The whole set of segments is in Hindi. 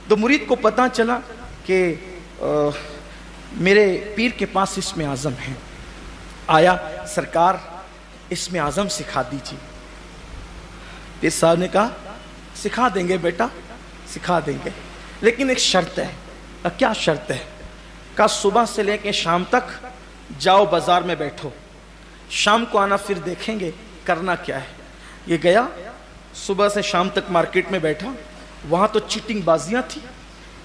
तो मुरीद को पता चला कि मेरे पीर के पास इस्म आज़म है। आया, सरकार इस्म आज़म सिखा दीजिए। पीर साहब ने कहा सिखा देंगे बेटा, सिखा देंगे, लेकिन एक शर्त है। क्या शर्त है? कहा सुबह से लेकर शाम तक जाओ बाजार में बैठो, शाम को आना, फिर देखेंगे करना क्या है। ये गया, सुबह से शाम तक मार्केट में बैठा। वहाँ तो चीटिंग बाजियाँ थी,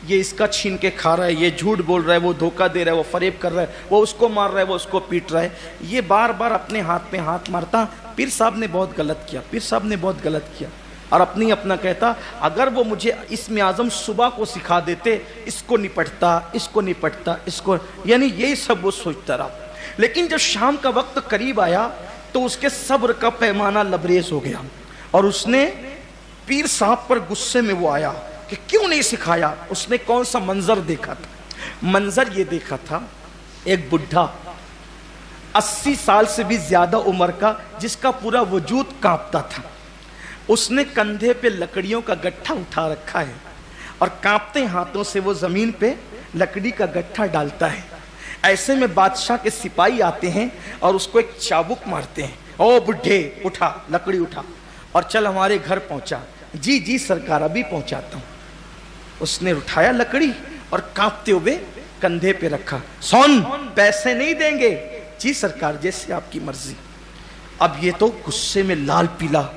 ये इसका छीन के खा रहा है, ये झूठ बोल रहा है, वो धोखा दे रहा है, वो फरेब कर रहा है, वो उसको मार रहा है, वो उसको पीट रहा है। ये बार बार अपने हाथ में हाथ मारता। पीर साहब ने बहुत गलत किया, पीर साहब ने बहुत गलत किया। और अपनी अपना कहता अगर वो मुझे इस्म आज़म सुबह को सिखा देते, इसको निपटता, इसको निपटता, इसको, यानी यही सब वो सोचता रहा। लेकिन जब शाम का वक्त करीब आया तो उसके सब्र का पैमाना लबरेज हो गया और उसने पीर साहब पर गुस्से में वो आया कि क्यों नहीं सिखाया। उसने कौन सा मंजर देखा था? मंजर ये देखा था, एक बुढ़ा 80 साल से भी ज्यादा उम्र का, जिसका पूरा वजूद कांपता था। उसने कंधे पे लकड़ियों का गट्ठा उठा रखा है और कांपते हाथों से वो जमीन पे लकड़ी का गट्ठा डालता है। ऐसे में बादशाह के सिपाही आते हैं और उसको एक चाबुक मारते हैं। ओ बुढ़े, उठा, लकड़ी उठा और चल हमारे घर पहुंचा। जी जी सरकार, अभी पहुंचाता हूं। उसने उठाया लकड़ी और कांपते हुए कंधे पे रखा। सुन, पैसे नहीं देंगे। जी सरकार, जैसे आपकी मर्जी। अब ये तो गुस्से में लाल पीला,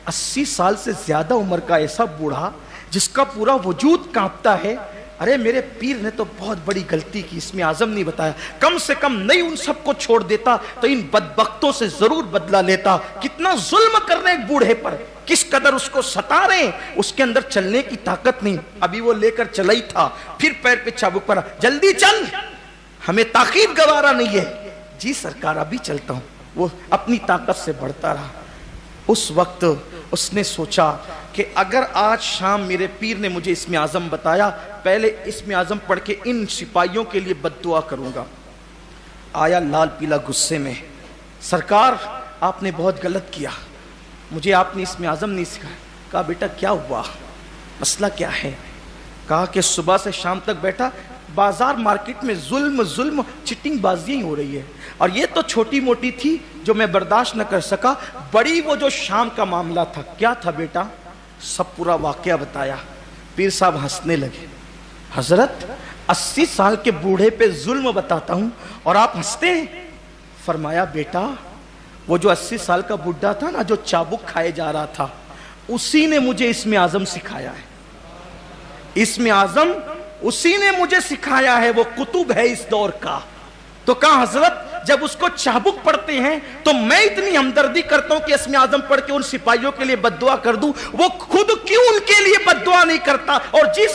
80 साल से ज्यादा उम्र का ऐसा बूढ़ा जिसका पूरा वजूद कांपता है। अरे मेरे पीर ने तो बहुत बड़ी गलती की, इसमें आज़म नहीं बताया। कम से कम नहीं उन सबको छोड़ देता तो इन बदबख्तों से जरूर बदला लेता। कितना जुल्म कर रहे एक बूढ़े पर, किस कदर उसको सता रहे, उसके अंदर चलने की ताकत नहीं। अभी वो लेकर चला ही था, फिर पैर पे चाबुक पड़ा। जल्दी चल, हमें ताकीद गवारा नहीं है। जी सरकार, अभी चलता हूं। वो अपनी ताकत से बढ़ता रहा। उस वक्त उसने सोचा कि अगर आज शाम मेरे पीर ने मुझे इस्म आज़म बताया, पहले इस्म आज़म पढ़ के इन सिपाहियों के लिए बद्दुआ करूंगा। आया लाल पीला गुस्से में, सरकार आपने बहुत गलत किया, मुझे आपने इस्म आज़म नहीं सिखाया। कहा बेटा क्या हुआ, मसला क्या है? कहा कि सुबह से शाम तक बैठा, बाजार मार्केट में जुल्म जुल्म चिटिंग बाजियां हो रही है। और ये तो छोटी मोटी थी जो मैं बर्दाश्त न कर सका, बड़ी वो जो शाम का मामला था। क्या था बेटा? सब पूरा वाकया बताया। पीर साहब हंसने लगे। हजरत, 80 साल के बूढ़े पे जुल्म बताता हूं और आप हंसते हैं? फरमाया बेटा, वो जो 80 साल का बुढ़ा था ना, जो चाबुक खाए जा रहा था, उसी ने मुझे इस्म आज़म सिखाया है। इस्म आज़म उसी ने मुझे सिखाया है, वो कुतुब है इस दौर का। तो कहा हजरत, जब उसको चाबुक पढ़ते हैं तो मैं इतनी हमदर्दी करता हूं कि इस्म आज़म पढ़ के उन सिपाहियों के लिए बद्दुआ कर दूं, वो खुद क्यों उनके लिए बद्दुआ नहीं करता और जी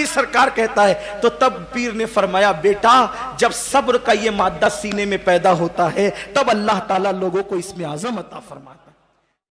सरकार कहता है? तो तब पीर ने फरमाया बेटा, जब सब्र का ये मादा सीने में पैदा होता है तब अल्लाह ताला लोगों को इस्म आज़म अता फरमाता है।